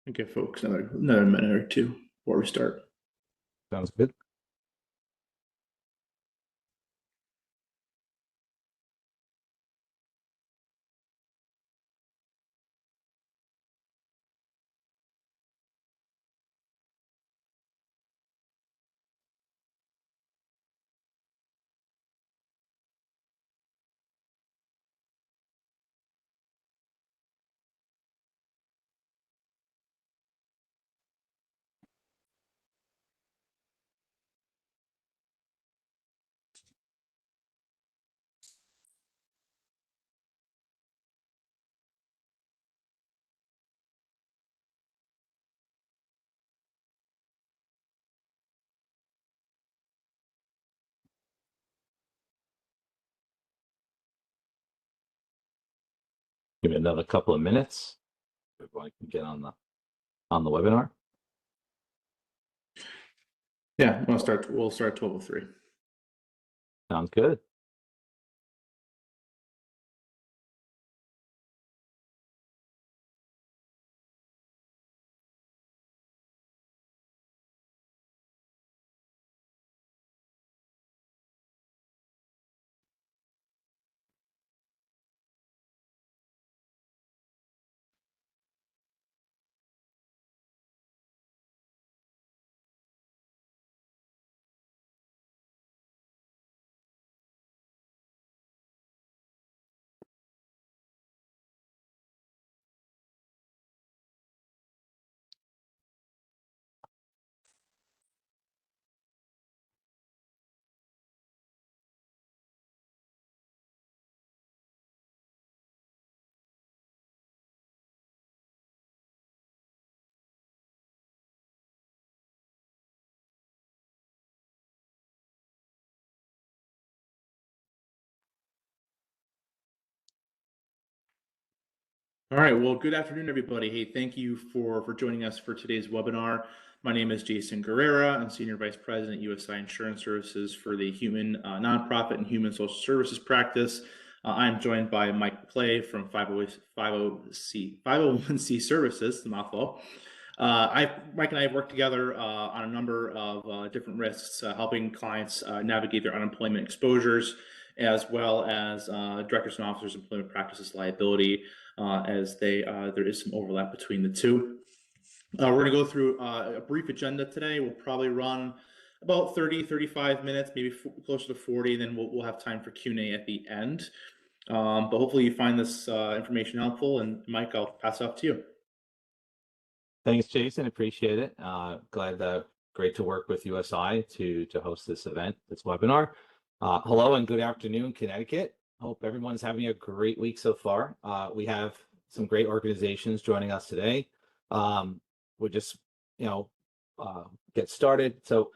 I'll give folks another minute or two before we start. Sounds good. Give it another couple of minutes. Everyone can get on the webinar. Yeah, we'll start at 12:03. Sounds good. All right, well, good afternoon, everybody. Hey, thank you for joining us for today's webinar. My name is Jason Guerrera. I'm Senior Vice President, USI Insurance Services for the Human Nonprofit and Human Social Services Practice. I'm joined by Mike Clay from 501c Services, the mouthful. Mike and I have worked together on a number of different risks, helping clients navigate their unemployment exposures, as well as directors and officers employment practices liability, as there is some overlap between the two. We're going to go through a brief agenda today. We'll probably run about 30-35 minutes, maybe closer to 40. Then we'll have time for Q&A at the end. But hopefully you find this information helpful. And Mike, I'll pass it off to you. Thanks, Jason. Appreciate it. Great to work with USI to host this event, this webinar. Hello and good afternoon, Connecticut. Hope everyone's having a great week so far. We have some great organizations joining us today. We'll just, get started. So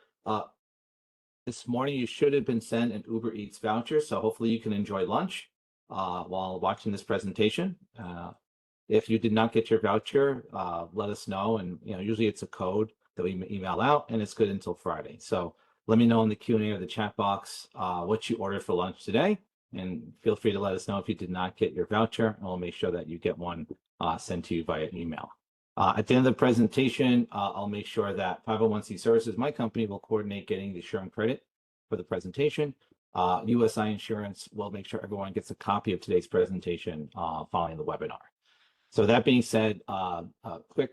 this morning you should have been sent an Uber Eats voucher, so hopefully you can enjoy lunch while watching this presentation. If you did not get your voucher, let us know, and usually it's a code that we email out, and it's good until Friday. So let me know in the Q&A or the chat box what you ordered for lunch today, and feel free to let us know if you did not get your voucher, and we'll make sure that you get one sent to you via email. At the end of the presentation, I'll make sure that 501c Services, my company, will coordinate getting the Sherm credit for the presentation. USI Insurance will make sure everyone gets a copy of today's presentation following the webinar. So that being said, a quick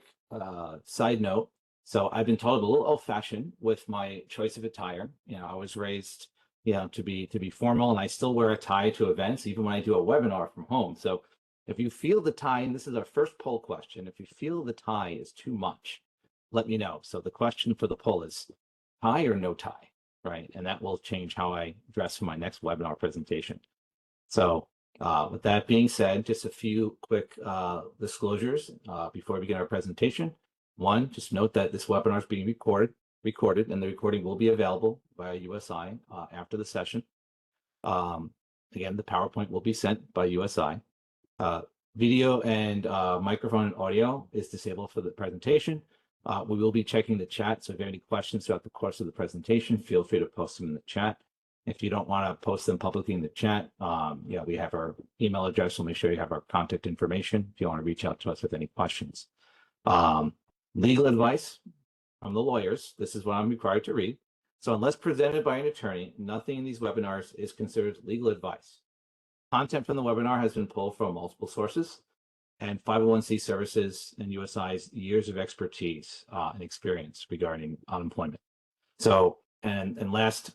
side note. So I've been told I'm a little old-fashioned with my choice of attire. I was raised, to be formal, and I still wear a tie to events, even when I do a webinar from home. So if you feel the tie, and this is our first poll question, if you feel the tie is too much, let me know. So the question for the poll is tie or no tie, right? And that will change how I dress for my next webinar presentation. So with that being said, just a few quick disclosures before we begin our presentation. One, just note that this webinar is being recorded, and the recording will be available via USI after the session. Again, the PowerPoint will be sent by USI. Video and microphone and audio is disabled for the presentation. We will be checking the chat, so if you have any questions throughout the course of the presentation, feel free to post them in the chat. If you don't want to post them publicly in the chat, we have our email address. We'll make sure you have our contact information if you want to reach out to us with any questions. Legal advice from the lawyers. This is what I'm required to read. So unless presented by an attorney, nothing in these webinars is considered legal advice. Content from the webinar has been pulled from multiple sources and 501c services and USI's years of expertise and experience regarding unemployment. So, and last,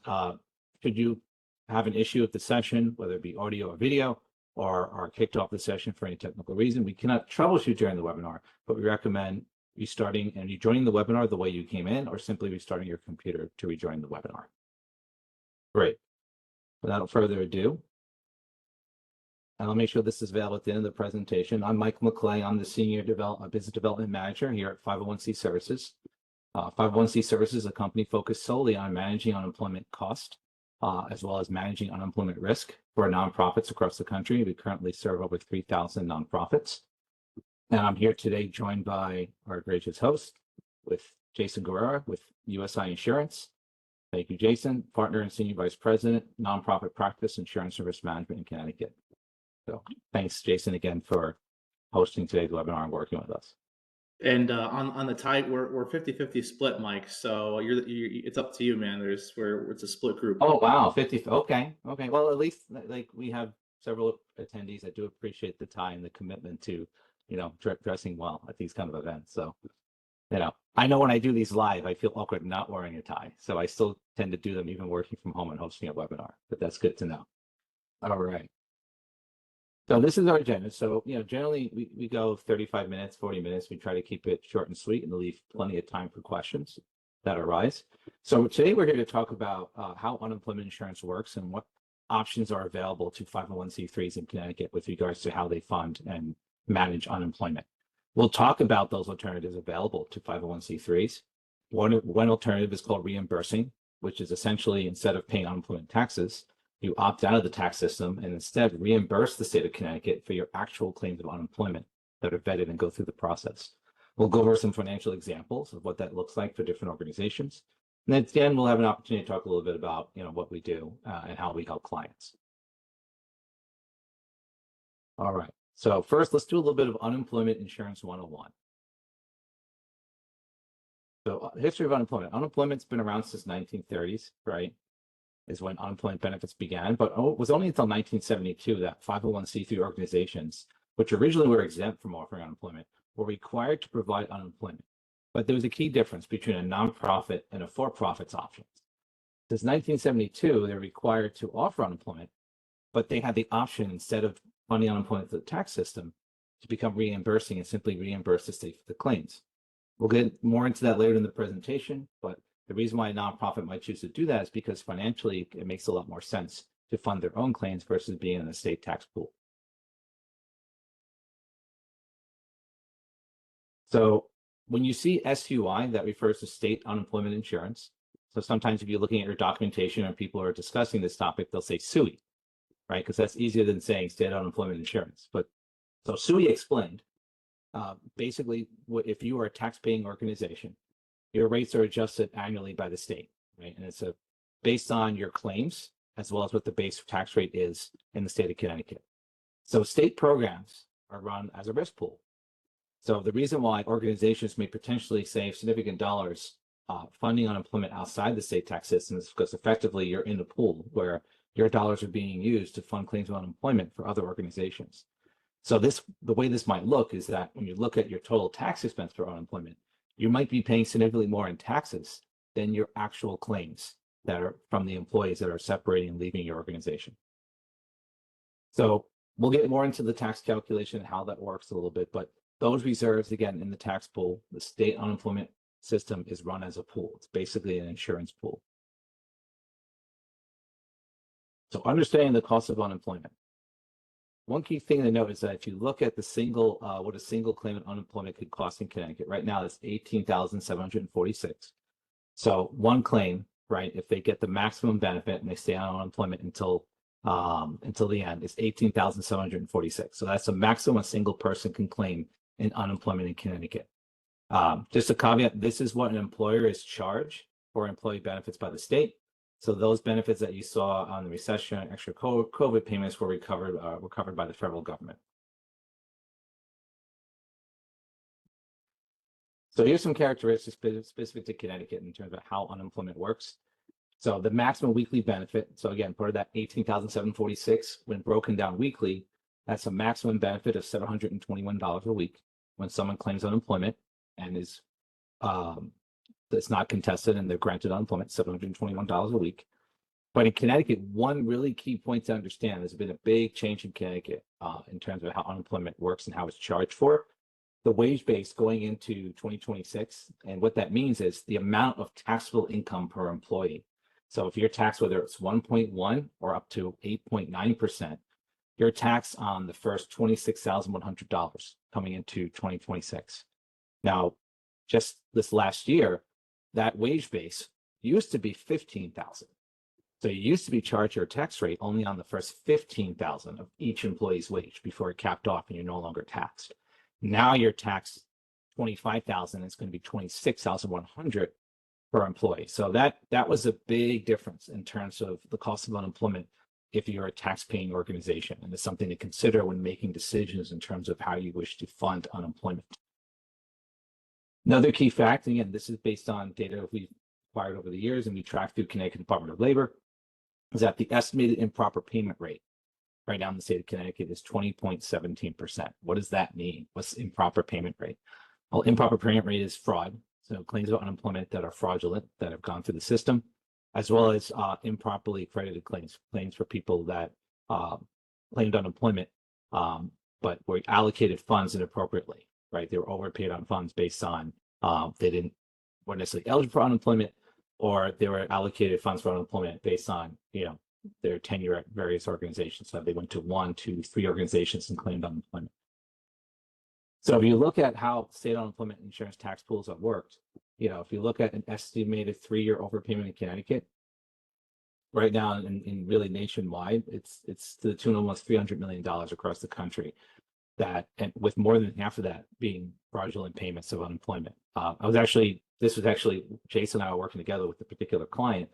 should you have an issue with the session, whether it be audio or video, or are kicked off the session for any technical reason, we cannot troubleshoot during the webinar, but we recommend restarting and rejoining the webinar the way you came in, or simply restarting your computer to rejoin the webinar. Great. Without further ado, and I'll make sure this is available at the end of the presentation. I'm Michael McClay. I'm the Senior Business Development Manager here at 501c Services. 501c Services is a company focused solely on managing unemployment cost, as well as managing unemployment risk for nonprofits across the country. We currently serve over 3,000 nonprofits. And I'm here today joined by our gracious host with Jason Guerrero with USI Insurance. Thank you, Jason, Partner and Senior Vice President, Nonprofit Practice, Insurance Service Management in Connecticut. So thanks, Jason, again for hosting today's webinar and working with us. And on the tie, we're 50-50 split, Mike. So it's up to you, man. It's a split group. Oh wow, 50. Okay. Well, at least like we have several attendees. I do appreciate the time, the commitment to, dressing well at these kind of events. So, I know when I do these live, I feel awkward not wearing a tie. So I still tend to do them even working from home and hosting a webinar. But that's good to know. All right. So this is our agenda. So, generally we go 35 minutes, 40 minutes. We try to keep it short and sweet and leave plenty of time for questions that arise. So today we're here to talk about how unemployment insurance works and what options are available to 501c3s in Connecticut with regards to how they fund and manage unemployment. We'll talk about those alternatives available to 501c3s. One alternative is called reimbursing, which is essentially instead of paying unemployment taxes, you opt out of the tax system and instead reimburse the state of Connecticut for your actual claims of unemployment that are vetted and go through the process. We'll go over some financial examples of what that looks like for different organizations. And then at the end, we'll have an opportunity to talk a little bit about, what we do and how we help clients. All right. So first, let's do a little bit of unemployment insurance 101. So history of unemployment. Unemployment's been around since 1930s, right? Is when unemployment benefits began, but it was only until 1972 that 501c3 organizations, which originally were exempt from offering unemployment, were required to provide unemployment. But there was a key difference between a nonprofit and a for-profits option. Since 1972, they're required to offer unemployment, but they had the option, instead of funding unemployment through the tax system, to become reimbursing and simply reimburse the state for the claims. We'll get more into that later in the presentation, but the reason why a nonprofit might choose to do that is because financially it makes a lot more sense to fund their own claims versus being in a state tax pool. So when you see SUI, that refers to state unemployment insurance. So sometimes if you're looking at your documentation or people are discussing this topic, they'll say SUI, right? Because that's easier than saying state unemployment insurance. But so SUI explained, basically, if you are a tax-paying organization, your rates are adjusted annually by the state, right? And it's based on your claims as well as what the base tax rate is in the state of Connecticut. So state programs are run as a risk pool. So the reason why organizations may potentially save significant dollars funding unemployment outside the state tax system is because effectively you're in the pool where your dollars are being used to fund claims of unemployment for other organizations. So the way this might look is that when you look at your total tax expense for unemployment, you might be paying significantly more in taxes than your actual claims that are from the employees that are separating and leaving your organization. So we'll get more into the tax calculation and how that works a little bit, but those reserves, again, in the tax pool, the state unemployment system is run as a pool. It's basically an insurance pool. So understanding the cost of unemployment. One key thing to note is that if you look at the what a single claimant unemployment could cost in Connecticut, right now it's $18,746. So one claim, right, if they get the maximum benefit and they stay on unemployment until the end, it's $18,746. So that's the maximum a single person can claim in unemployment in Connecticut. Just a caveat, this is what an employer is charged for employee benefits by the state. So those benefits that you saw on the recession, extra COVID payments were covered by the federal government. So here's some characteristics specific to Connecticut in terms of how unemployment works. So the maximum weekly benefit, so again, part of that 18,746, when broken down weekly, that's a maximum benefit of $721 a week when someone claims unemployment and is that's not contested and they're granted unemployment, $721 a week. But in Connecticut, one really key point to understand, there's been a big change in Connecticut in terms of how unemployment works and how it's charged for. The wage base going into 2026, and what that means is the amount of taxable income per employee. So if you're taxed, whether it's 1.1 or up to 8.9%, you're taxed on the first $26,100 coming into 2026. Now, just this last year, that wage base used to be 15,000. So you used to be charged your tax rate only on the first 15,000 of each employee's wage before it capped off and you're no longer taxed. Now you're taxed 25,000. It's going to be 26,100 per employee. So that was a big difference in terms of the cost of unemployment if you're a tax-paying organization, and it's something to consider when making decisions in terms of how you wish to fund unemployment. Another key fact, again, this is based on data we've acquired over the years and we track through Connecticut Department of Labor, is that the estimated improper payment rate right now in the state of Connecticut is 20.17%. What does that mean? What's improper payment rate? Well, improper payment rate is fraud. So claims of unemployment that are fraudulent, that have gone through the system, as well as improperly credited claims for people that claimed unemployment, but were allocated funds inappropriately, right? They were overpaid on funds based on they weren't necessarily eligible for unemployment, or they were allocated funds for unemployment based on, their tenure at various organizations. So they went to 1, 2, 3 organizations and claimed unemployment. So if you look at how state unemployment insurance tax pools have worked, if you look at an estimated 3-year overpayment in Connecticut, right now in really nationwide, it's to the tune of almost $300 million across the country, and with more than half of that being fraudulent payments of unemployment. This was actually Jason and I were working together with a particular client,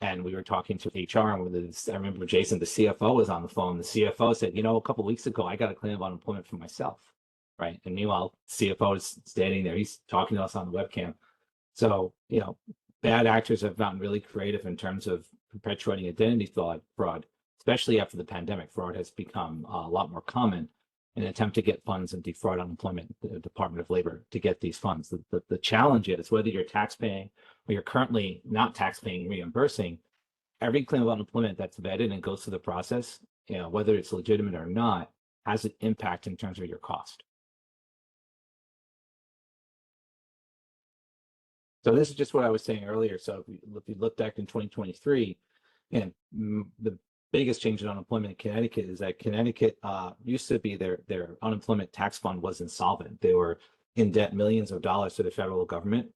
and we were talking to HR, and I remember Jason, the CFO, was on the phone. The CFO said, a couple of weeks ago, I got a claim of unemployment for myself, right? And meanwhile, CFO is standing there, he's talking to us on the webcam. So, bad actors have gotten really creative in terms of perpetuating identity fraud, especially after the pandemic. Fraud has become a lot more common in an attempt to get funds and defraud unemployment, the Department of Labor, to get these funds. The challenge is whether you're tax-paying or you're currently not tax-paying, reimbursing, every claim of unemployment that's vetted and goes through the process, whether it's legitimate or not, has an impact in terms of your cost. So this is just what I was saying earlier. So if you look back in 2023, and the biggest change in unemployment in Connecticut is that Connecticut used to be their unemployment tax fund was insolvent. They were in debt millions of dollars to the federal government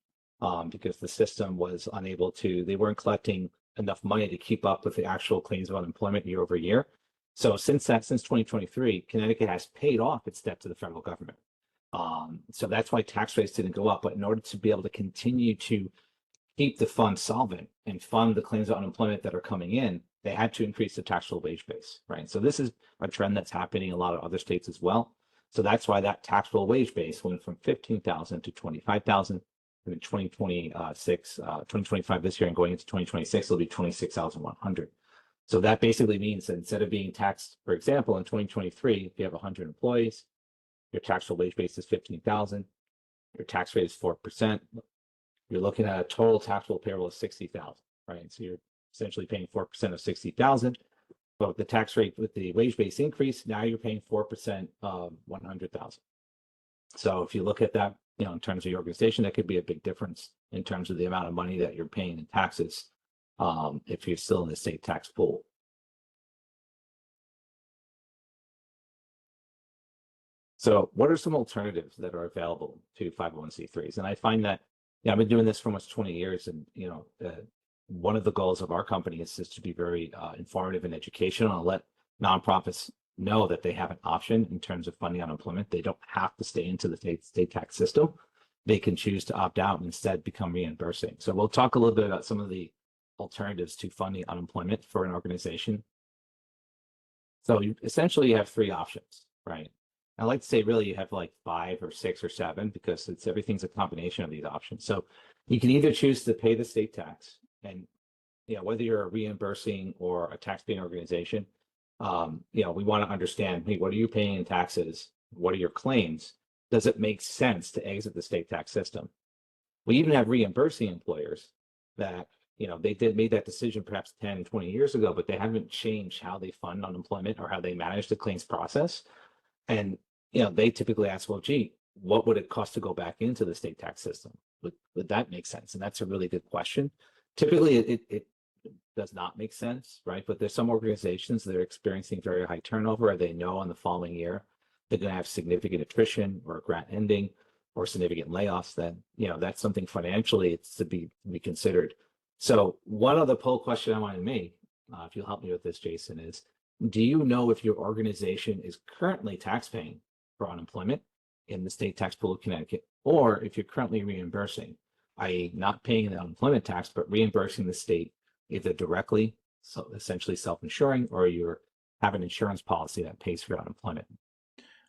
because the system was unable to, they weren't collecting enough money to keep up with the actual claims of unemployment year over year. So since 2023, Connecticut has paid off its debt to the federal government. So that's why tax rates didn't go up. But in order to be able to continue to keep the fund solvent and fund the claims of unemployment that are coming in, they had to increase the taxable wage base, right? So this is a trend that's happening in a lot of other states as well. So that's why that taxable wage base went from 15,000 to 25,000 in 2026, 2025 this year, and going into 2026, it'll be 26,100. So that basically means that instead of being taxed, for example, in 2023, if you have 100 employees, your taxable wage base is 15,000, your tax rate is 4%. You're looking at a total taxable payroll of 60,000, right? So you're essentially paying 4% of 60,000, but with the tax rate, with the wage base increase, now you're paying 4% of 100,000. So if you look at that, in terms of your organization, that could be a big difference in terms of the amount of money that you're paying in taxes if you're still in the state tax pool. So what are some alternatives that are available to 501c3s? And I find that, I've been doing this for almost 20 years, and one of the goals of our company is just to be very informative and educational and let nonprofits know that they have an option in terms of funding unemployment. They don't have to stay into the state tax system. They can choose to opt out and instead become reimbursing. So we'll talk a little bit about some of the alternatives to funding unemployment for an organization. So you essentially have 3 options, right? I like to say really you have like 5 or 6 or 7 because everything's a combination of these options. So you can either choose to pay the state tax, and whether you're a reimbursing or a tax-paying organization, we want to understand, hey, what are you paying in taxes? What are your claims? Does it make sense to exit the state tax system? We even have reimbursing employers that, they made that decision perhaps 10, 20 years ago, but they haven't changed how they fund unemployment or how they manage the claims process. And, they typically ask, well, gee, what would it cost to go back into the state tax system? Would that make sense? And that's a really good question. Typically, it does not make sense, right? But there's some organizations that are experiencing very high turnover, or they know in the following year they're going to have significant attrition or a grant ending or significant layoffs. Then, that's something financially it's to be considered. So one other poll question I want to make, if you'll help me with this, Jason, is do you know if your organization is currently taxpaying for unemployment in the state tax pool of Connecticut, or if you're currently reimbursing, i.e. not paying the unemployment tax, but reimbursing the state either directly, so essentially self-insuring, or you have an insurance policy that pays for your unemployment?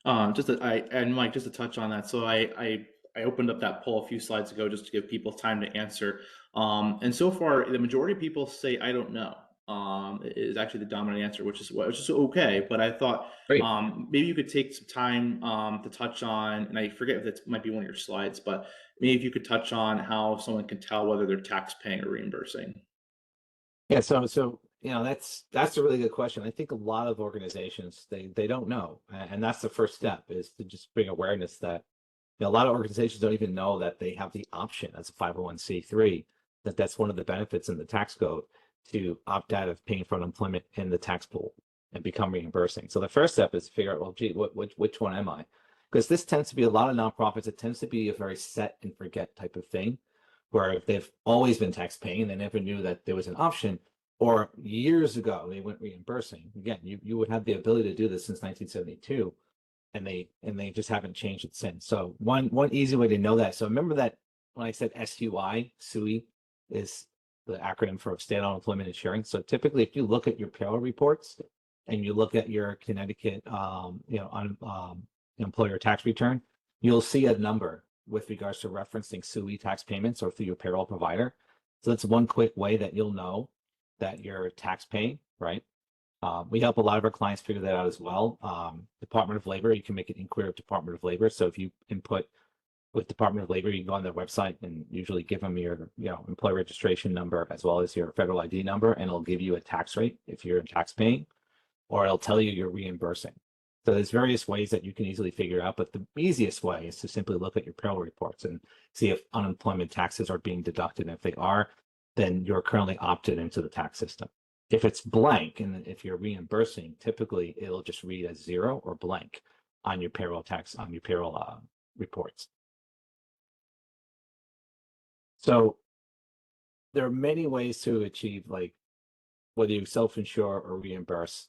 Mike, just to touch on that. So I opened up that poll a few slides ago just to give people time to answer. And so far, the majority of people say I don't know. Is actually the dominant answer, which is okay. But I thought Great. maybe you could take some time to touch on, and I forget if that might be one of your slides, but maybe if you could touch on how someone can tell whether they're tax paying or reimbursing. Yeah, so that's a really good question. I think a lot of organizations they don't know, and that's the first step is to just bring awareness that a lot of organizations don't even know that they have the option as a 501c3, that's one of the benefits in the tax code to opt out of paying for unemployment in the tax pool and become reimbursing. So the first step is to figure out, well, gee, which one am I? Because this tends to be a lot of nonprofits. It tends to be a very set and forget type of thing, where if they've always been tax paying, they never knew that there was an option, or years ago they went reimbursing. Again, you would have the ability to do this since 1972, and they just haven't changed it since. So one easy way to know that. So remember that when I said SUI is the acronym for State Unemployment Insurance. So typically, if you look at your payroll reports and you look at your Connecticut, employer tax return, you'll see a number with regards to referencing SUI tax payments or through your payroll provider. So that's one quick way that you'll know that you're tax paying, right? We help a lot of our clients figure that out as well. Department of Labor, you can make an inquiry of Department of Labor. So if you input with Department of Labor, you can go on their website and usually give them your employee registration number as well as your federal ID number, and it'll give you a tax rate if you're tax paying, or it'll tell you you're reimbursing. So there's various ways that you can easily figure out, but the easiest way is to simply look at your payroll reports and see if unemployment taxes are being deducted. And if they are, then you're currently opted into the tax system. If it's blank, and if you're reimbursing, typically it'll just read as 0 or blank on your payroll reports. So there are many ways to achieve, like, whether you self-insure or reimburse.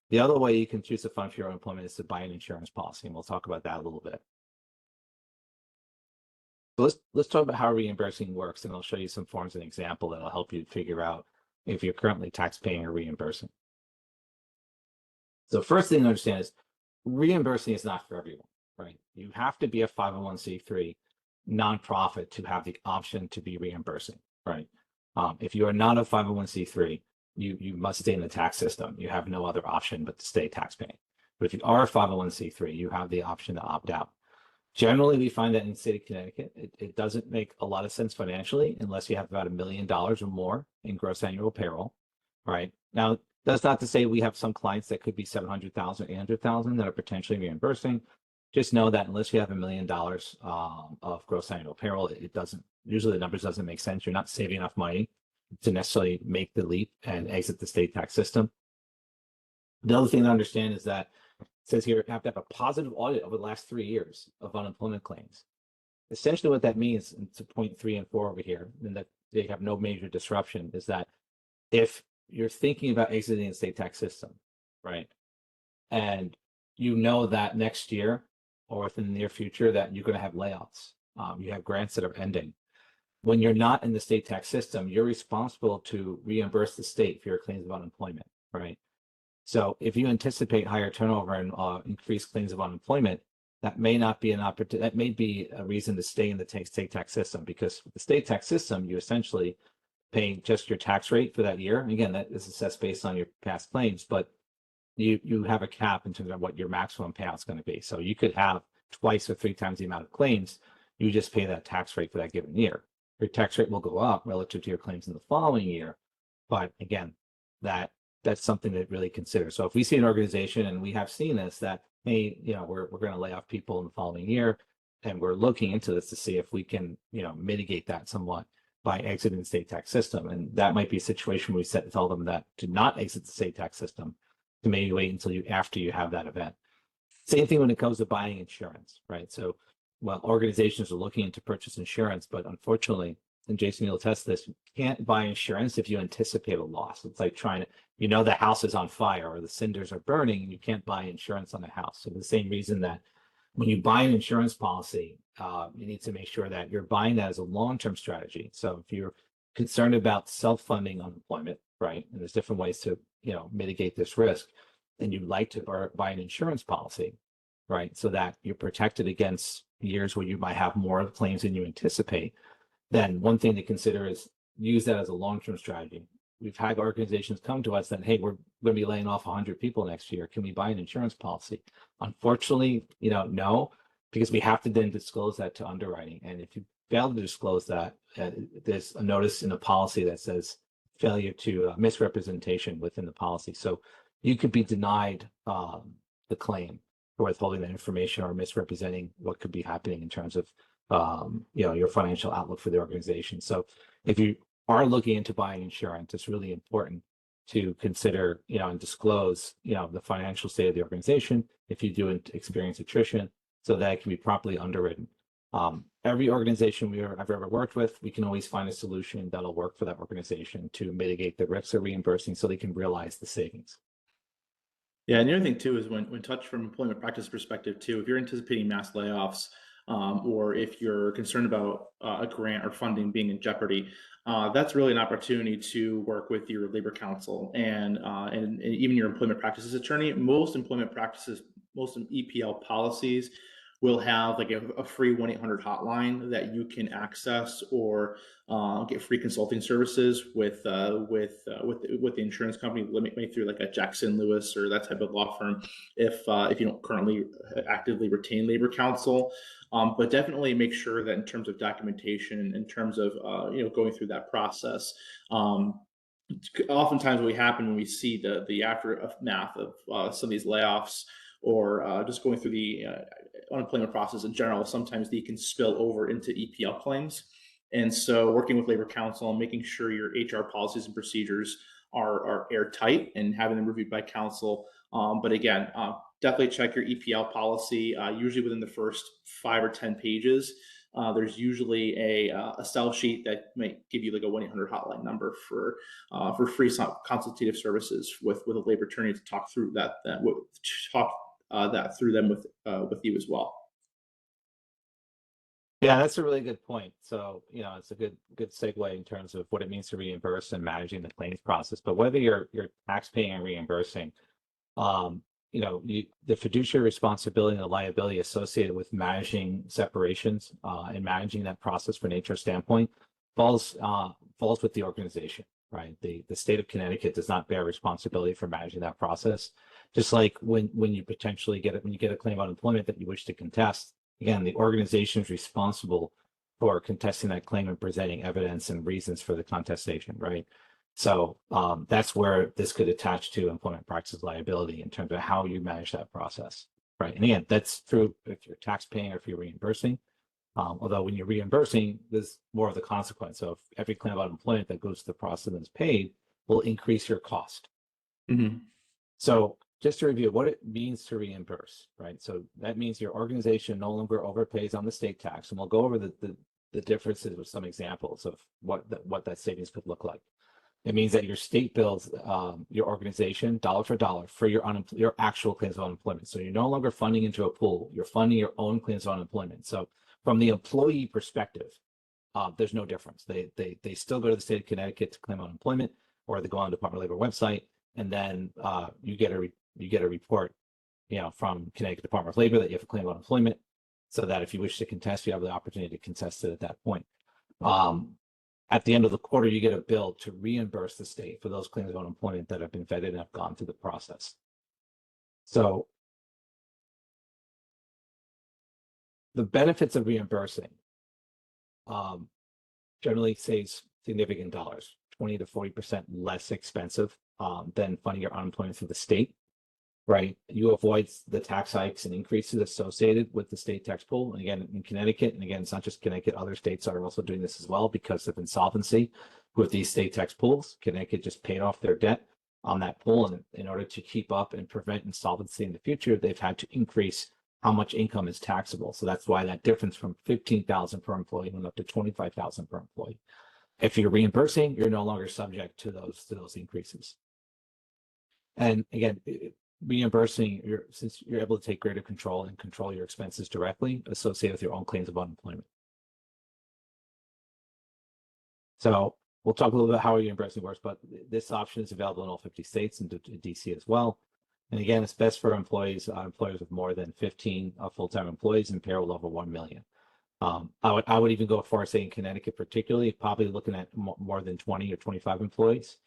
The other way you can choose to fund for your unemployment is to buy an insurance policy, and we'll talk about that a little bit. So let's talk about how reimbursing works, and I'll show you some forms and example that'll help you figure out if you're currently tax paying or reimbursing. So first thing to understand is reimbursing is not for everyone, right? You have to be a 501c3 nonprofit to have the option to be reimbursing, right? If you are not a 501c3, you must stay in the tax system. You have no other option but to stay tax paying. But if you are a 501c3, you have the option to opt out. Generally, we find that in the state of Connecticut, it doesn't make a lot of sense financially unless you have about $1 million or more in gross annual payroll, right? Now, that's not to say we have some clients that could be 700,000, 800,000 that are potentially reimbursing. Just know that unless you have $1 million of gross annual payroll, it doesn't, usually the numbers doesn't make sense. You're not saving enough money to necessarily make the leap and exit the state tax system. The other thing to understand is that it says here you have to have a positive audit over the last 3 years of unemployment claims. Essentially what that means, and to point 3 and 4 over here, and that they have no major disruption, is that if you're thinking about exiting the state tax system, right, and you know that next year or within the near future that you're going to have layoffs, you have grants that are ending. When you're not in the state tax system, you're responsible to reimburse the state for your claims of unemployment, right? So if you anticipate higher turnover and increased claims of unemployment, that may not be an opportunity. That may be a reason to stay in the state tax system, because with the state tax system, you essentially pay just your tax rate for that year. And again, that is assessed based on your past claims, but you have a cap in terms of what your maximum payout is going to be. So you could have twice or three times the amount of claims. You just pay that tax rate for that given year. Your tax rate will go up relative to your claims in the following year. But again, that's something to really consider. So if we see an organization, and we have seen this, that, hey, we're going to lay off people in the following year, and we're looking into this to see if we can, mitigate that somewhat by exiting the state tax system. And that might be a situation where we tell them that to not exit the state tax system, to maybe wait until after you have that event. Same thing when it comes to buying insurance, right? So, well, organizations are looking to purchase insurance, but unfortunately, and Jason, you'll test this, you can't buy insurance if you anticipate a loss. It's like trying to, the house is on fire or the cinders are burning, and you can't buy insurance on the house. So the same reason that when you buy an insurance policy, you need to make sure that you're buying that as a long-term strategy. So if you're concerned about self-funding unemployment, right, and there's different ways to, mitigate this risk, then you'd like to buy an insurance policy, right, so that you're protected against years where you might have more claims than you anticipate. Then one thing to consider is use that as a long-term strategy. We've had organizations come to us that, hey, we're going to be laying off 100 people next year. Can we buy an insurance policy? Unfortunately, no, because we have to then disclose that to underwriting. And if you fail to disclose that, there's a notice in the policy that says failure to misrepresentation within the policy. So you could be denied the claim for withholding that information or misrepresenting what could be happening in terms of your financial outlook for the organization. So if you are looking into buying insurance, it's really important to consider, and disclose, the financial state of the organization if you do experience attrition, so that it can be properly underwritten. Every organization I've ever worked with, we can always find a solution that'll work for that organization to mitigate the risks of reimbursing so they can realize the savings. Yeah, and the other thing too is when touched from employment practice perspective too, if you're anticipating mass layoffs, or if you're concerned about a grant or funding being in jeopardy, that's really an opportunity to work with your labor counsel and even your employment practices attorney. Most employment practices, most EPL policies will have like a free 1-800 hotline that you can access or get free consulting services with the insurance company, maybe through like a Jackson Lewis or that type of law firm, if you don't currently actively retain labor counsel. But definitely make sure that in terms of documentation, in terms of going through that process, oftentimes what happen when we see the aftermath of some of these layoffs or just going through the unemployment process in general, sometimes they can spill over into EPL claims. And so working with labor counsel and making sure your HR policies and procedures are airtight and having them reviewed by counsel. But again, definitely check your EPL policy, usually within the first 5 or 10 pages. There's usually a cell sheet that might give you like a 1-800 hotline number for free consultative services with a labor attorney to talk through that through them with you as well. Yeah, that's a really good point. So, it's a good segue in terms of what it means to reimburse and managing the claims process. But whether you're tax paying and reimbursing, the fiduciary responsibility and the liability associated with managing separations and managing that process from an HR standpoint falls with the organization, right? The state of Connecticut does not bear responsibility for managing that process. Just like when you potentially get a claim of unemployment that you wish to contest, again, the organization is responsible for contesting that claim and presenting evidence and reasons for the contestation, right? So that's where this could attach to employment practice liability in terms of how you manage that process, right? And again, that's true if you're tax paying or if you're reimbursing. Although when you're reimbursing, there's more of the consequence of every claim of unemployment that goes to the process and is paid will increase your cost. Mm-hmm. So just to review what it means to reimburse, right? So that means your organization no longer overpays on the state tax, and we'll go over the differences with some examples of what that savings could look like. It means that your state bills your organization dollar for dollar for your actual claims of unemployment. So you're no longer funding into a pool; you're funding your own claims of unemployment. So from the employee perspective, there's no difference. They still go to the state of Connecticut to claim unemployment, or they go on the Department of Labor website, and then you get a report from Connecticut Department of Labor that you have a claim of unemployment, so that if you wish to contest, you have the opportunity to contest it at that point. At the end of the quarter, you get a bill to reimburse the state for those claims of unemployment that have been vetted and have gone through the process. So the benefits of reimbursing generally saves significant dollars, 20 to 40% less expensive than funding your unemployment through the state, right? You avoid the tax hikes and increases associated with the state tax pool. And again, in Connecticut, and again, it's not just Connecticut, other states are also doing this as well because of insolvency with these state tax pools. Connecticut just paid off their debt on that pool. And in order to keep up and prevent insolvency in the future, they've had to increase how much income is taxable. So that's why that difference from 15,000 per employee went up to 25,000 per employee. If you're reimbursing, you're no longer subject to those increases. And again, reimbursing, since you're able to take greater control and control your expenses directly associated with your own claims of unemployment. So we'll talk a little bit about how reimbursing works, but this option is available in all 50 states and DC as well. And again, it's best for employers with more than 15 full-time employees and payroll over 1 million. I would even go as far as saying Connecticut particularly, probably looking at more than 20 or 25 employees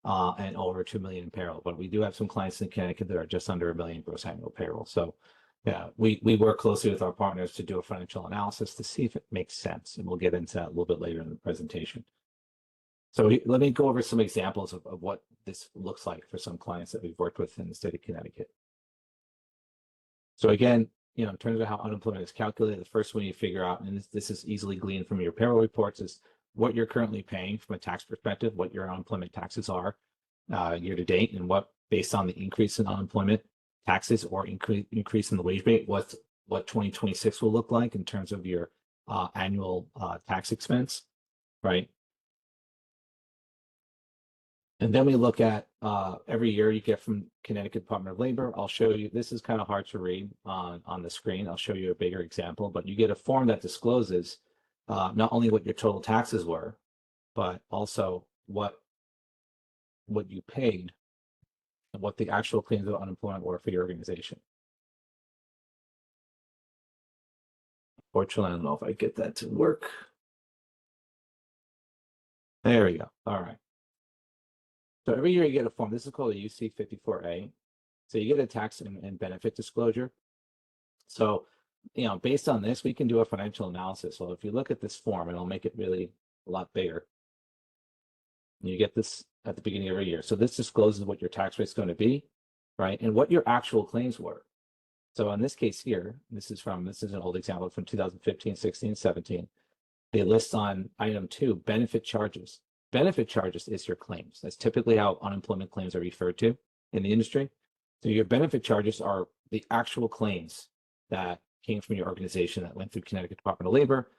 and over 2 million in payroll. But we do have some clients in Connecticut that are just under 1 million gross annual payroll. So yeah, we work closely with our partners to do a financial analysis to see if it makes sense. And we'll get into that a little bit later in the presentation. So let me go over some examples of what this looks like for some clients that we've worked with in the state of Connecticut. So again, in terms of how unemployment is calculated, the first one you figure out, and this is easily gleaned from your payroll reports, is what you're currently paying from a tax perspective, what your unemployment taxes are year to date, and what, based on the increase in unemployment taxes or increase in the wage rate, what 2026 will look like in terms of your annual tax expense, right? And then we look at every year you get from Connecticut Department of Labor. I'll show you, this is kind of hard to read on the screen. I'll show you a bigger example, but you get a form that discloses not only what your total taxes were, but also what you paid and what the actual claims of unemployment were for your organization. Fortunately, I don't know if I get that to work. There we go. All right. So every year you get a form. This is called a UC 54A. So you get a tax and benefit disclosure. So, based on this, we can do a financial analysis. So if you look at this form, and I'll make it really a lot bigger. You get this at the beginning of every year. So this discloses what your tax rate is going to be, right? And what your actual claims were. So in this case here, this is an old example from 2015, 16, 17. They list on item 2, benefit charges. Benefit charges is your claims. That's typically how unemployment claims are referred to in the industry. So your benefit charges are the actual claims that came from your organization that went through Connecticut Department of Labor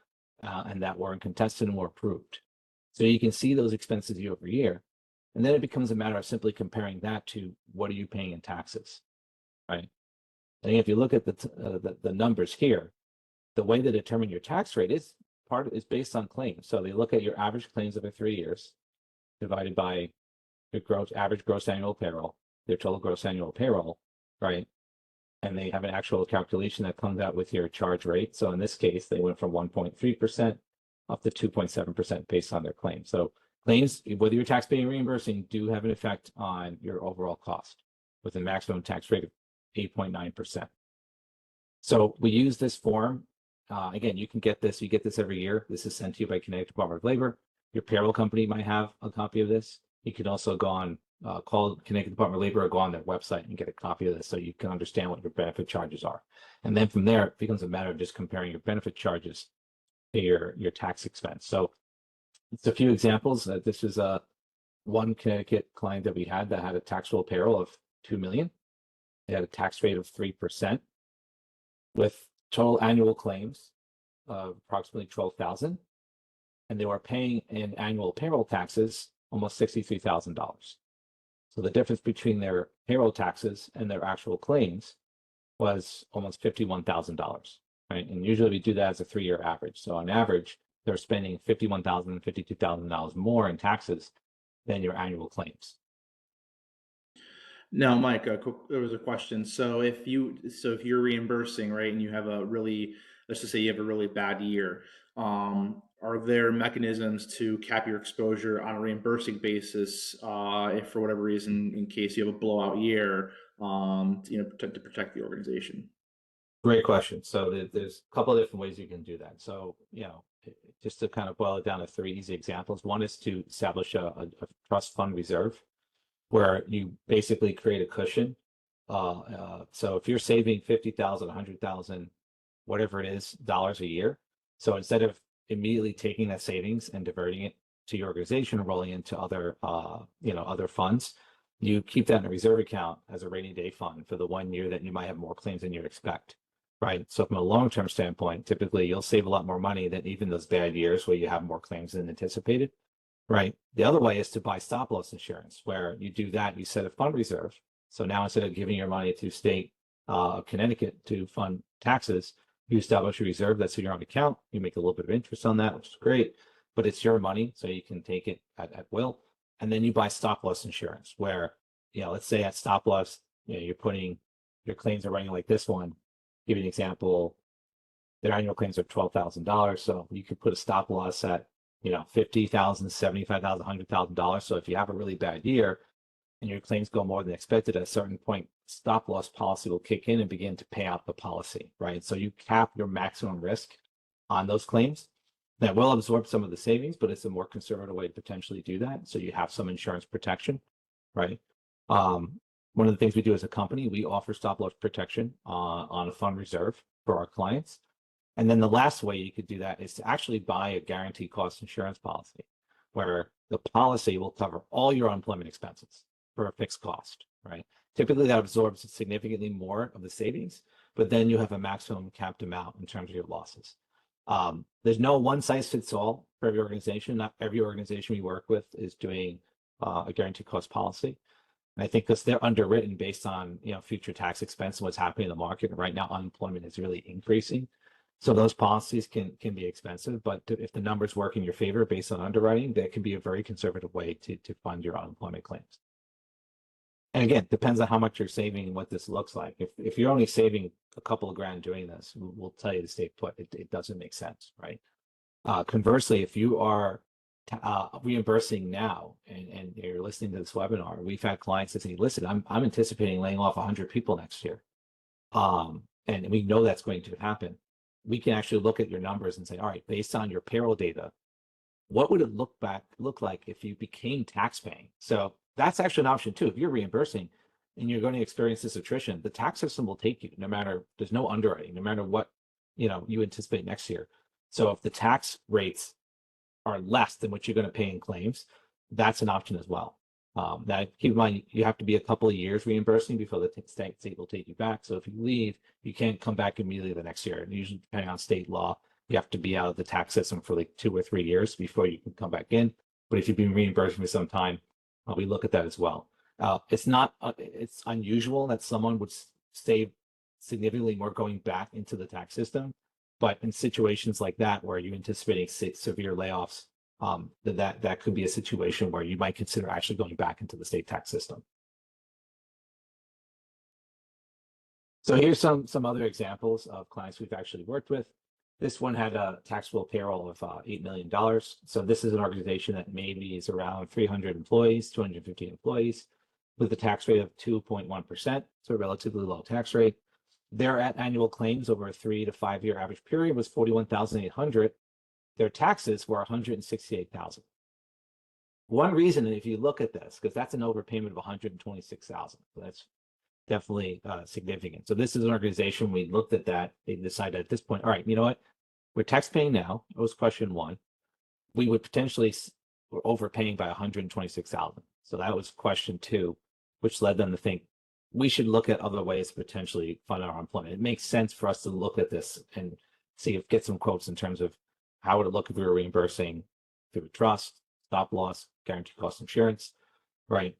and that were contested and were approved. So you can see those expenses year over year. And then it becomes a matter of simply comparing that to what are you paying in taxes, right? And if you look at the numbers here, the way to determine your tax rate is based on claims. So they look at your average claims over 3 years divided by your average gross annual payroll, their total gross annual payroll, right? And they have an actual calculation that comes out with your charge rate. So in this case, they went from 1.3% up to 2.7% based on their claims. So claims, whether you're tax paying or reimbursing, do have an effect on your overall cost with a maximum tax rate of 8.9%. So we use this form. Again, you get this every year. This is sent to you by Connecticut Department of Labor. Your payroll company might have a copy of this. You can also go on, call Connecticut Department of Labor or go on their website and get a copy of this so you can understand what your benefit charges are. And then from there, it becomes a matter of just comparing your benefit charges to your tax expense. So it's a few examples. This is one Connecticut client that we had that had a taxable payroll of 2 million. They had a tax rate of 3% with total annual claims of approximately 12,000, and they were paying in annual payroll taxes almost $63,000. So the difference between their payroll taxes and their actual claims was almost $51,000, right? And usually we do that as a 3-year average. So on average, they're spending $51,000, $52,000 more in taxes than your annual claims. Now, Mike, there was a question. So if you're reimbursing, right, and you have let's just say you have a really bad year, are there mechanisms to cap your exposure on a reimbursing basis, if for whatever reason, in case you have a blowout year, to protect the organization? Great question. So there's a couple of different ways you can do that. So, just to kind of boil it down to three easy examples. One is to establish a trust fund reserve where you basically create a cushion. So if you're saving 50,000, 100,000, whatever it is, dollars a year. So instead of immediately taking that savings and diverting it to your organization and rolling into other funds, you keep that in a reserve account as a rainy day fund for the 1 year that you might have more claims than you'd expect. Right. So from a long-term standpoint, typically you'll save a lot more money than even those bad years where you have more claims than anticipated. Right. The other way is to buy stop loss insurance, where you do that, you set a fund reserve. So now instead of giving your money to state of Connecticut to fund taxes, you establish a reserve that's in your own account. You make a little bit of interest on that, which is great, but it's your money, so you can take it at will. And then you buy stop loss insurance, where, let's say at stop loss, you're putting your claims are running like this one. Give you an example. Their annual claims are $12,000. So you could put a stop loss at, 50,000, 75,000, $100,000. So if you have a really bad year and your claims go more than expected, at a certain point, stop loss policy will kick in and begin to pay out the policy, right? So you cap your maximum risk on those claims. That will absorb some of the savings, but it's a more conservative way to potentially do that. So you have some insurance protection, right? One of the things we do as a company, we offer stop loss protection on a fund reserve for our clients. And then the last way you could do that is to actually buy a guaranteed cost insurance policy, where the policy will cover all your unemployment expenses for a fixed cost, right? Typically that absorbs significantly more of the savings, but then you have a maximum capped amount in terms of your losses. There's no one size fits all for every organization. Not every organization we work with is doing a guaranteed cost policy. And I think because they're underwritten based on future tax expense and what's happening in the market. And right now, unemployment is really increasing. So those policies can be expensive, but if the numbers work in your favor based on underwriting, that can be a very conservative way to fund your unemployment claims. And again, depends on how much you're saving and what this looks like. If you're only saving a couple of grand doing this, we'll tell you to stay put. It doesn't make sense, right? Conversely, if you are reimbursing now and you're listening to this webinar, we've had clients that say, listen, I'm anticipating laying off 100 people next year. And we know that's going to happen. We can actually look at your numbers and say, all right, based on your payroll data, what would it look like if you became tax paying? So that's actually an option too. If you're reimbursing and you're going to experience this attrition, the tax system will take you no matter, there's no underwriting, no matter what, you anticipate next year. So if the tax rates are less than what you're going to pay in claims, that's an option as well. That keep in mind, you have to be a couple of years reimbursing before the state will take you back. So if you leave, you can't come back immediately the next year. And usually, depending on state law, you have to be out of the tax system for like 2 or 3 years before you can come back in. But if you've been reimbursing for some time, we look at that as well. It's unusual that someone would save significantly more going back into the tax system. But in situations like that, where you're anticipating severe layoffs, that could be a situation where you might consider actually going back into the state tax system. So here's some other examples of clients we've actually worked with. This one had a taxable payroll of $8 million. So this is an organization that maybe is around 300 employees, 250 employees, with a tax rate of 2.1%, so a relatively low tax rate. Their annual claims over a 3 to 5 year average period was 41,800. Their taxes were 168,000. One reason, if you look at this, because that's an overpayment of 126,000, so that's definitely significant. So this is an organization, we looked at that, they decided at this point, all right, you know what, we're tax paying now. That was question one. We would potentially, we're overpaying by 126,000. So that was question two, which led them to think we should look at other ways to potentially fund our employment. It makes sense for us to look at this and get some quotes in terms of how would it look if we were reimbursing through trust, stop loss, guaranteed cost insurance, right?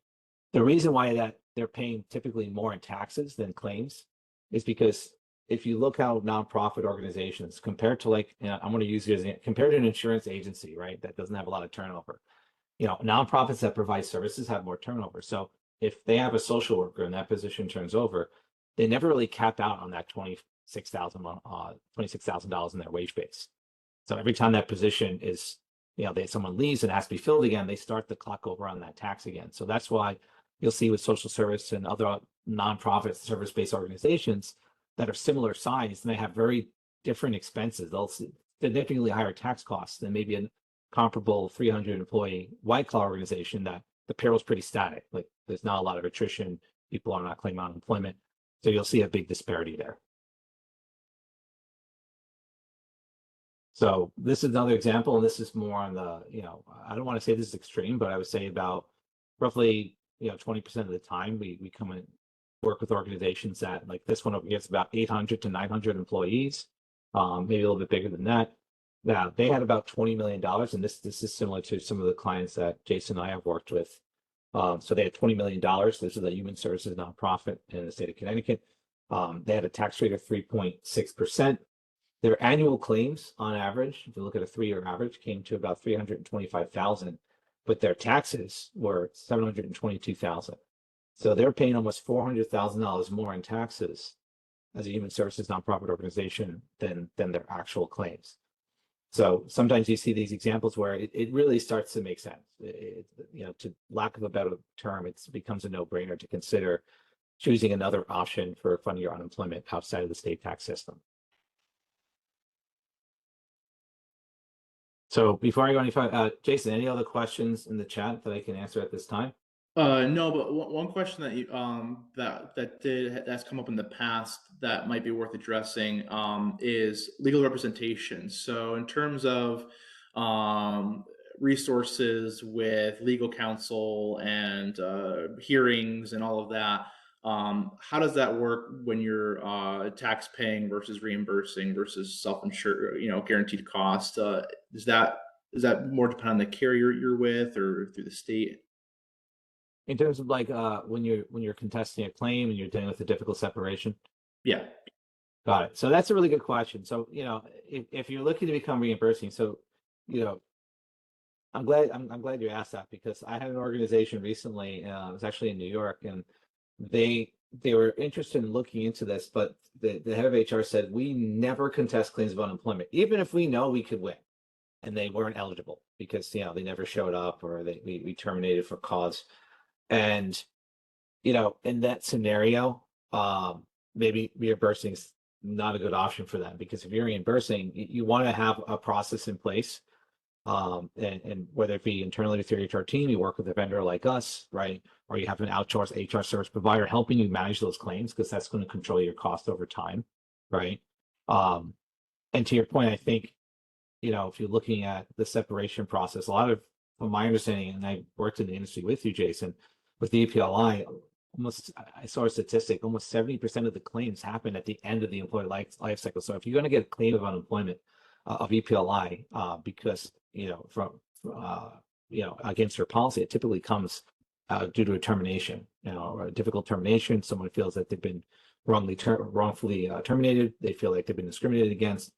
The reason why that they're paying typically more in taxes than claims is because if you look how nonprofit organizations compared to I'm going to use it as compared to an insurance agency, right? That doesn't have a lot of turnover. Nonprofits that provide services have more turnover. So if they have a social worker and that position turns over, they never really cap out on that $26,000 in their wage base. So every time that position is, someone leaves and has to be filled again, they start the clock over on that tax again. So that's why you'll see with social service and other nonprofit service-based organizations that are similar size, and they have very different expenses. They'll see significantly higher tax costs than maybe a comparable 300 employee white collar organization that the payroll's pretty static. Like there's not a lot of attrition. People are not claiming unemployment. So you'll see a big disparity there. So this is another example, and this is more on the, I don't want to say this is extreme, but I would say about roughly, 20% of the time we come and work with organizations that, like this one over here, it's about 800 to 900 employees, maybe a little bit bigger than that. Now they had about $20 million, and this is similar to some of the clients that Jason and I have worked with. So they had $20 million. This is a human services nonprofit in the state of Connecticut. They had a tax rate of 3.6%. Their annual claims on average, if you look at a 3-year average, came to about 325,000, but their taxes were 722,000. So they're paying almost $400,000 more in taxes as a human services nonprofit organization than their actual claims. So sometimes you see these examples where it really starts to make sense. To lack of a better term, it becomes a no-brainer to consider choosing another option for funding your unemployment outside of the state tax system. So before I go any further, Jason, any other questions in the chat that I can answer at this time? No, but one question that you that's come up in the past that might be worth addressing is legal representation. So in terms of resources with legal counsel and hearings and all of that, how does that work when you're tax paying versus reimbursing versus self-insured, guaranteed cost? Does that more depend on the carrier you're with or through the state? In terms of like when you're contesting a claim and you're dealing with a difficult separation? Yeah. Got it. So that's a really good question. So, if you're looking to become reimbursing, so, I'm glad you asked that, because I had an organization recently, it was actually in New York, and they were interested in looking into this, but the head of HR said, we never contest claims of unemployment, even if we know we could win. And they weren't eligible because, they never showed up, or we terminated for cause. And, in that scenario, maybe reimbursing is not a good option for them, because if you're reimbursing, you want to have a process in place. And whether it be internally with your HR team, you work with a vendor like us, right? Or you have an outsourced HR service provider helping you manage those claims, because that's going to control your cost over time, right? And to your point, I think, if you're looking at the separation process, a lot of, from my understanding, and I worked in the industry with you, Jason, with the EPLI, I saw a statistic, almost 70% of the claims happen at the end of the employee life cycle. So if you're going to get a claim of unemployment of EPLI, because, against your policy, it typically comes due to a termination, or a difficult termination. Someone feels that they've been wrongfully terminated. They feel like they've been discriminated against.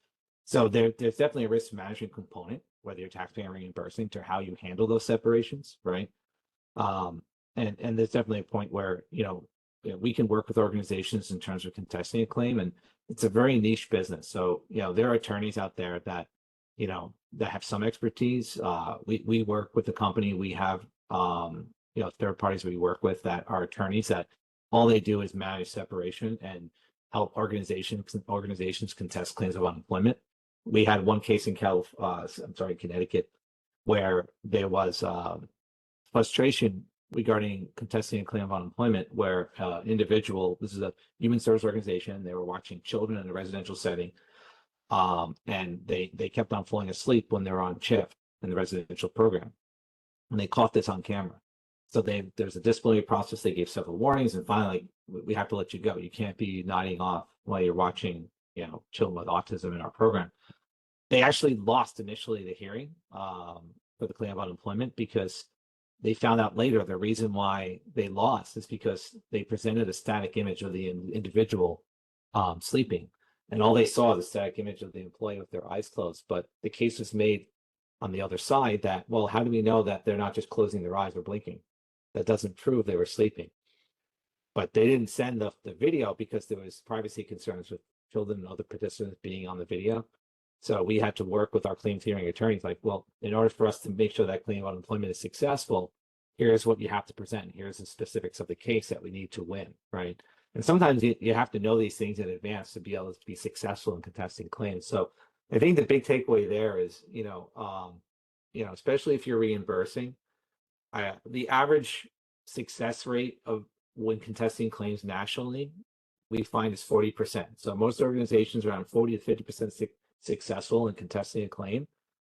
So there's definitely a risk management component, whether you're taxpaying or reimbursing, to how you handle those separations, right? And there's definitely a point where, we can work with organizations in terms of contesting a claim, and it's a very niche business. So, there are attorneys out there that, that have some expertise. We work with the company. We have, third parties we work with that are attorneys that all they do is manage separation and help organizations contest claims of unemployment. We had one case in Connecticut, where there was frustration regarding contesting a claim of unemployment, where individual, this is a human service organization, they were watching children in a residential setting, and they kept on falling asleep when they were on shift in the residential program, and they caught this on camera. So there's a disciplinary process. They gave several warnings, and finally, we have to let you go. You can't be nodding off while you're watching, children with autism in our program. They actually lost initially the hearing for the claim of unemployment, because they found out later the reason why they lost is because they presented a static image of the individual sleeping, and all they saw was a static image of the employee with their eyes closed. But the case was made on the other side that, well, how do we know that they're not just closing their eyes or blinking? that doesn't prove they were sleeping. But they didn't send the video because there was privacy concerns with children and other participants being on the video. So we had to work with our claims hearing attorneys, like, well, in order for us to make sure that claim of unemployment is successful, here's what you have to present. Here's the specifics of the case that we need to win, right? And sometimes you have to know these things in advance to be able to be successful in contesting claims. So I think the big takeaway there is, especially if you're reimbursing, the average success rate of when contesting claims nationally, we find is 40%. So most organizations are around 40 to 50% successful in contesting a claim.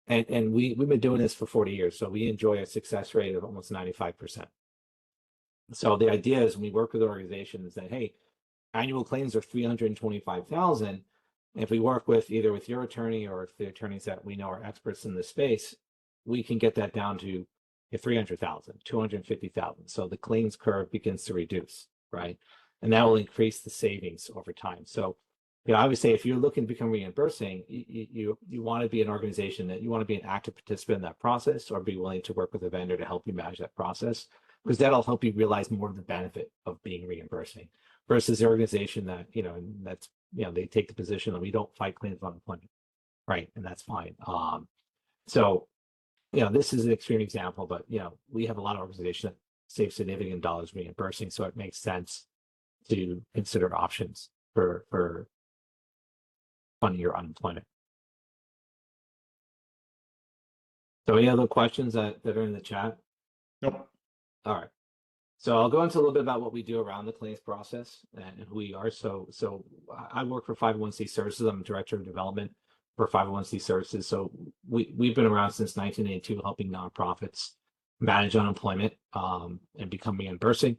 And we've been doing this for 40 years. So we enjoy a success rate of almost 95%. So the idea is when we work with organizations that, hey, annual claims are 325,000. If we work with either with your attorney or the attorneys that we know are experts in the space, we can get that down to 300,000, 250,000. So the claims curve begins to reduce, right? And that will increase the savings over time. So, I would say if you're looking to become reimbursing, you want to be an organization that you want to be an active participant in that process, or be willing to work with a vendor to help you manage that process, because that'll help you realize more of the benefit of being reimbursing versus the organization that, that's, they take the position that we don't fight claims of unemployment, right? And that's fine. So, this is an extreme example, but, we have a lot of organizations that save significant dollars reimbursing. So it makes sense to consider options for funding your unemployment. So any other questions that are in the chat? Nope. All right. So I'll go into a little bit about what we do around the claims process and who we are. So I work for 501c Services. I'm Director of Development for 501c Services. So we've been around since 1982, helping nonprofits manage unemployment and become reimbursing.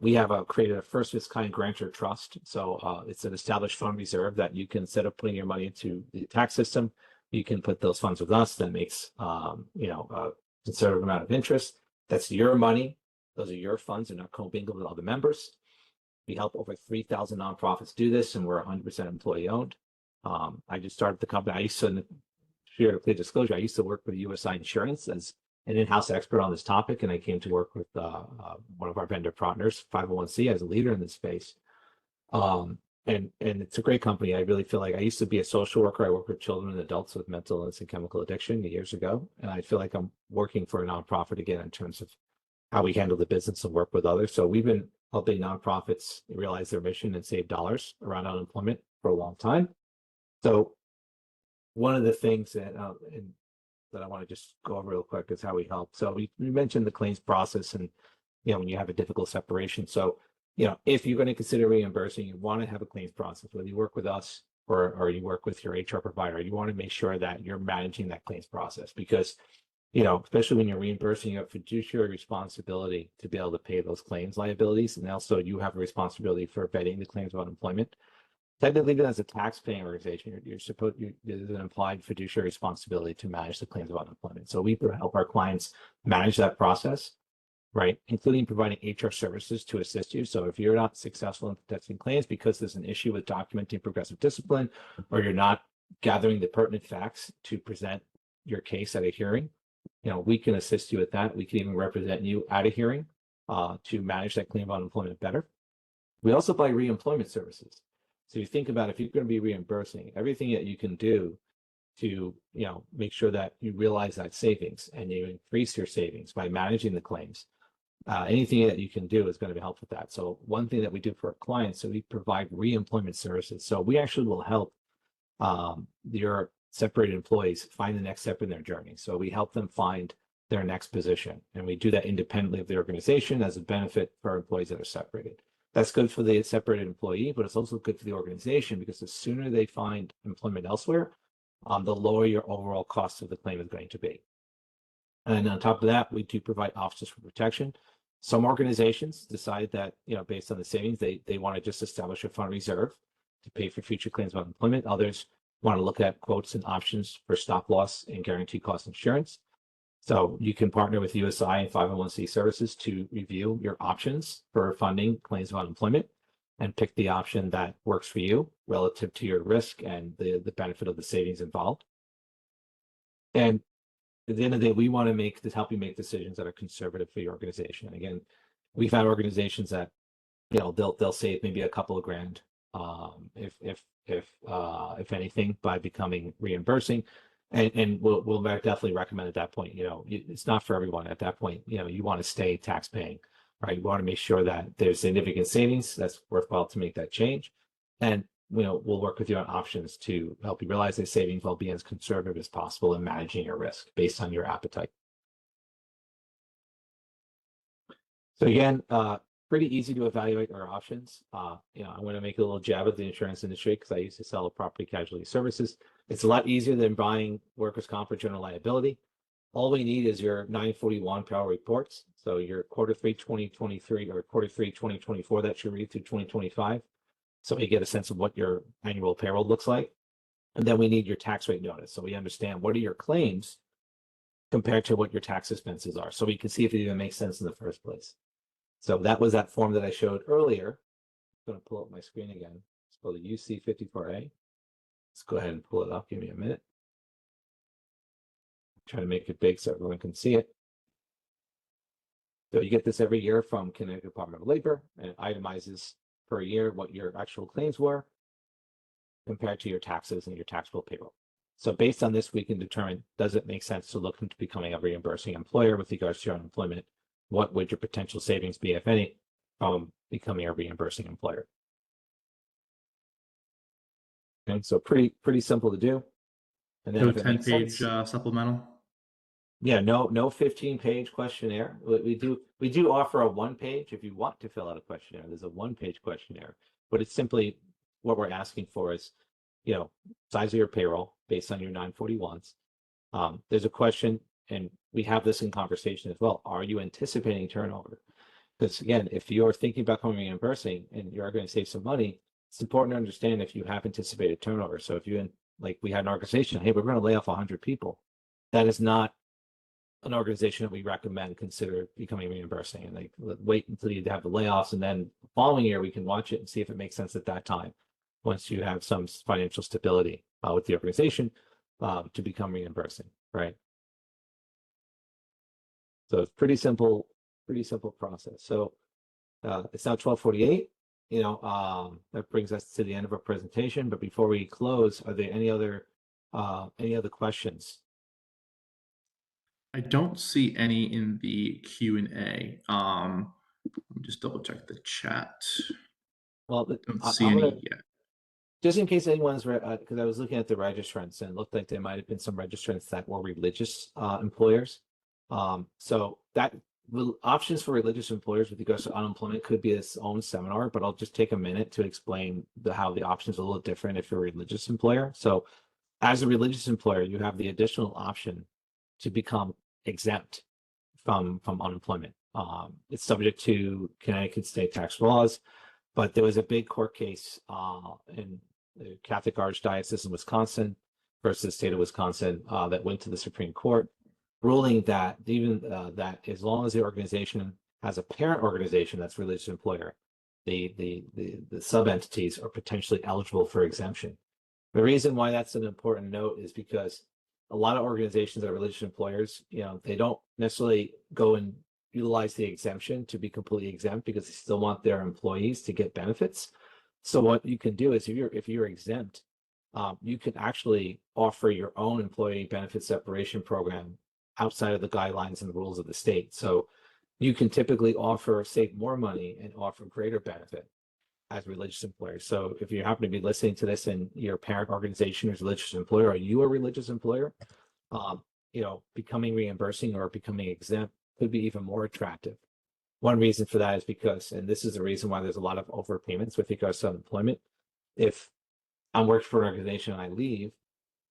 We have created a first of its kind grantor trust. So it's an established fund reserve that you can, instead of putting your money into the tax system, you can put those funds with us. That makes a considerable amount of interest. That's your money. Those are your funds. They're not commingled with other members. We help over 3,000 nonprofits do this, and we're 100% employee owned. I just started the company. I used to, share a clear disclosure, I used to work with USI Insurance as an in-house expert on this topic, and I came to work with one of our vendor partners, 501c, as a leader in this space. And it's a great company. I really feel like I used to be a social worker. I work with children and adults with mental illness and chemical addiction years ago, and I feel like I'm working for a nonprofit again in terms of how we handle the business and work with others. So we've been helping nonprofits realize their mission and save dollars around unemployment for a long time. So one of the things that I want to just go over real quick is how we help. So we mentioned the claims process and, when you have a difficult separation. So, if you're going to consider reimbursing, you want to have a claims process, whether you work with us or you work with your HR provider, you want to make sure that you're managing that claims process because, especially when you're reimbursing, you have fiduciary responsibility to be able to pay those claims liabilities. And also you have a responsibility for vetting the claims of unemployment. Technically, even as a tax-paying organization, there's an implied fiduciary responsibility to manage the claims of unemployment. So we help our clients manage that process, right? Including providing HR services to assist you. So if you're not successful in contesting claims because there's an issue with documenting progressive discipline, or you're not gathering the pertinent facts to present your case at a hearing, we can assist you with that. We can even represent you at a hearing to manage that claim of unemployment better. We also provide reemployment services. So you think about if you're going to be reimbursing, everything that you can do to make sure that you realize that savings and you increase your savings by managing the claims. Anything that you can do is going to help with that. So one thing that we do for our clients, so we provide reemployment services. So we actually will help your separated employees find the next step in their journey. So we help them find their next position, and we do that independently of the organization as a benefit for our employees that are separated. That's good for the separated employee, but it's also good for the organization because the sooner they find employment elsewhere, the lower your overall cost of the claim is going to be. And on top of that, we do provide officers for protection. Some organizations decide that, based on the savings, they want to just establish a fund reserve to pay for future claims of unemployment. Others want to look at quotes and options for stop loss and guaranteed cost insurance. So you can partner with USI and 501c Services to review your options for funding claims of unemployment and pick the option that works for you relative to your risk and the benefit of the savings involved. And at the end of the day, we want to help you make decisions that are conservative for your organization. Again, we've had organizations that, you know, they'll save maybe a couple of grand, if anything, by becoming reimbursing. And we'll definitely recommend at that point, you know, it's not for everyone at that point. You know, you want to stay tax paying, right? You want to make sure that there's significant savings that's worthwhile to make that change. And, you know, we'll work with you on options to help you realize those savings while being as conservative as possible in managing your risk based on your appetite. So again, pretty easy to evaluate our options. You know, I'm going to make a little jab at the insurance industry because I used to sell property casualty services. It's a lot easier than buying workers' comp or general liability. All we need is your 941 payroll reports. So your Q3 2023 or Q3 2024 that you read through 2025. So we get a sense of what your annual payroll looks like. And then we need your tax rate notice. So we understand what are your claims compared to what your tax expenses are. So we can see if it even makes sense in the first place. So that was that form that I showed earlier. I'm going to pull up my screen again. It's called the UC54A. Let's go ahead and pull it up. Give me a minute. Try to make it big so everyone can see it. So you get this every year from Connecticut Department of Labor, and it itemizes per year what your actual claims were compared to your taxes and your taxable payroll. So based on this, we can determine, does it make sense to look into becoming a reimbursing employer with regards to your unemployment? What would your potential savings be, if any, from becoming a reimbursing employer? And so pretty simple to do. And then No if it makes 10-page sense, supplemental. yeah, no 15-page questionnaire. We do offer a 1-page if you want to fill out a questionnaire. There's a 1-page questionnaire, but it's simply what we're asking for is, you know, size of your payroll based on your 941s. There's a question, and we have this in conversation as well. Are you anticipating turnover? Because again, if you're thinking about coming reimbursing and you are going to save some money, it's important to understand if you have anticipated turnover. So if you, like we had an organization, hey, we're going to lay off 100 people. That is not an organization that we recommend consider becoming reimbursing, and like wait until you have the layoffs, and then the following year we can watch it and see if it makes sense at that time, once you have some financial stability with the organization to become reimbursing, right? So it's pretty simple process. So it's now 12:48. You know, that brings us to the end of our presentation. But before we close, are there any other questions? I don't see any in the Q&A. Let me just double check the chat. Well, Don't I'm see gonna, any yet. just in case anyone's, because I was looking at the registrants and it looked like there might have been some registrants that were religious employers. So that options for religious employers with regards to unemployment could be its own seminar, but I'll just take a minute to explain how the options are a little different if you're a religious employer. So as a religious employer, you have the additional option to become exempt from unemployment. It's subject to Connecticut state tax laws, but there was a big court case in the Catholic Archdiocese in Wisconsin versus the state of Wisconsin that went to the Supreme Court, ruling that even that as long as the organization has a parent organization that's religious employer, the sub entities are potentially eligible for exemption. The reason why that's an important note is because a lot of organizations that are religious employers, you know, they don't necessarily go and utilize the exemption to be completely exempt because they still want their employees to get benefits. So what you can do is if you're exempt, you can actually offer your own employee benefit separation program outside of the guidelines and the rules of the state. So you can typically save more money and offer greater benefit as a religious employer. So if you happen to be listening to this and your parent organization is a religious employer, or you a religious employer, you know, becoming reimbursing or becoming exempt could be even more attractive. One reason for that is because, and this is the reason why there's a lot of overpayments with regards to unemployment. If I'm working for an organization and I leave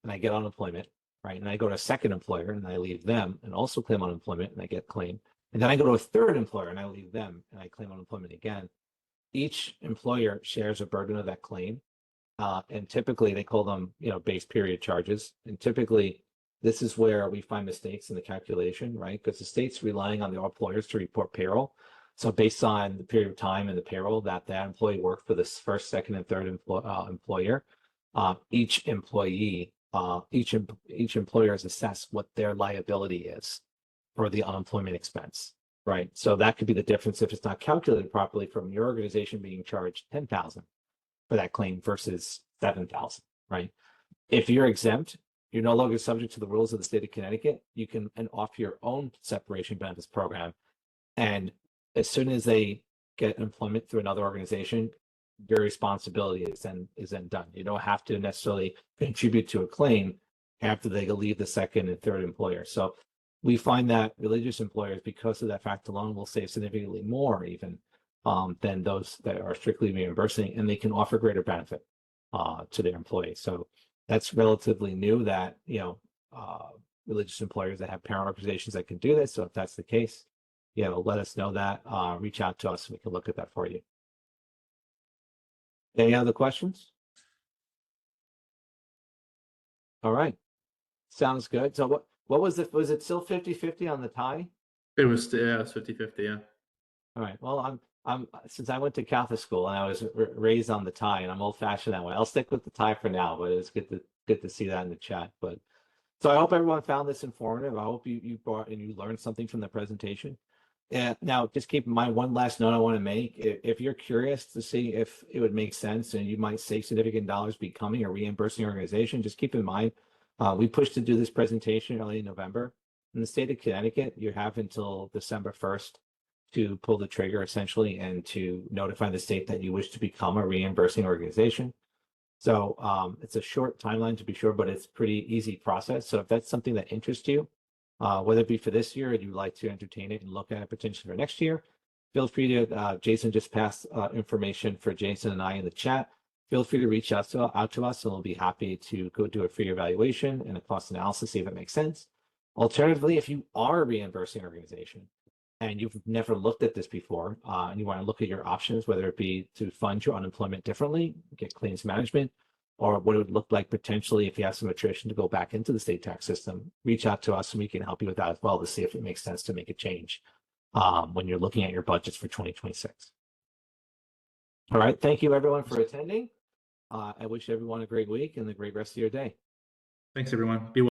and I get unemployment, right, and I go to a second employer and I leave them and also claim unemployment and I get claim, and then I go to a third employer and I leave them and I claim unemployment again, each employer shares a burden of that claim. And typically they call them, you know, base period charges. And typically this is where we find mistakes in the calculation, right? Because the state's relying on the employers to report payroll. So based on the period of time and the payroll that employee worked for this first, second, and third employer, each employee, each each employer is assess what their liability is for the unemployment expense, right? So that could be the difference if it's not calculated properly from your organization being charged 10,000 for that claim versus 7,000, right? If you're exempt, you're no longer subject to the rules of the state of Connecticut. You can offer your own separation benefits program, and as soon as they get employment through another organization, your responsibility is then done. You don't have to necessarily contribute to a claim after they leave the second and third employer. So we find that religious employers, because of that fact alone, will save significantly more even than those that are strictly reimbursing, and they can offer greater benefit to their employees. So that's relatively new that, religious employers that have parent organizations that can do this. So if that's the case, let us know that, reach out to us and we can look at that for you. Any other questions? All right. Sounds good. So what was it still 50-50 on the tie? It was 50-50, yeah. All right. Well, I'm since I went to Catholic school and I was raised on the tie, and I'm old fashioned that way. I'll stick with the tie for now, but it's good to see that in the chat. But so I hope everyone found this informative. I hope you brought and you learned something from the presentation. And now just keep in mind, one last note I want to make. If you're curious to see if it would make sense and you might save significant dollars becoming a reimbursing organization, just keep in mind, we pushed to do this presentation early in November. In the state of Connecticut, you have until December 1st to pull the trigger essentially and to notify the state that you wish to become a reimbursing organization. So it's a short timeline to be sure, but it's a pretty easy process. So if that's something that interests you, whether it be for this year or you'd like to entertain it and look at it potentially for next year, feel free to, Jason just passed information for Jason and I in the chat. Feel free to reach out to us and we'll be happy to go do a free evaluation and a cost analysis, see if it makes sense. Alternatively, if you are a reimbursing organization and you've never looked at this before, and you want to look at your options, whether it be to fund your unemployment differently, get claims management, or what it would look like potentially if you have some attrition to go back into the state tax system, reach out to us and we can help you with that as well to see if it makes sense to make a change when you're looking at your budgets for 2026. All right. Thank you, everyone, for attending. I wish everyone a great week and a great rest of your day. Thanks, everyone. Be well.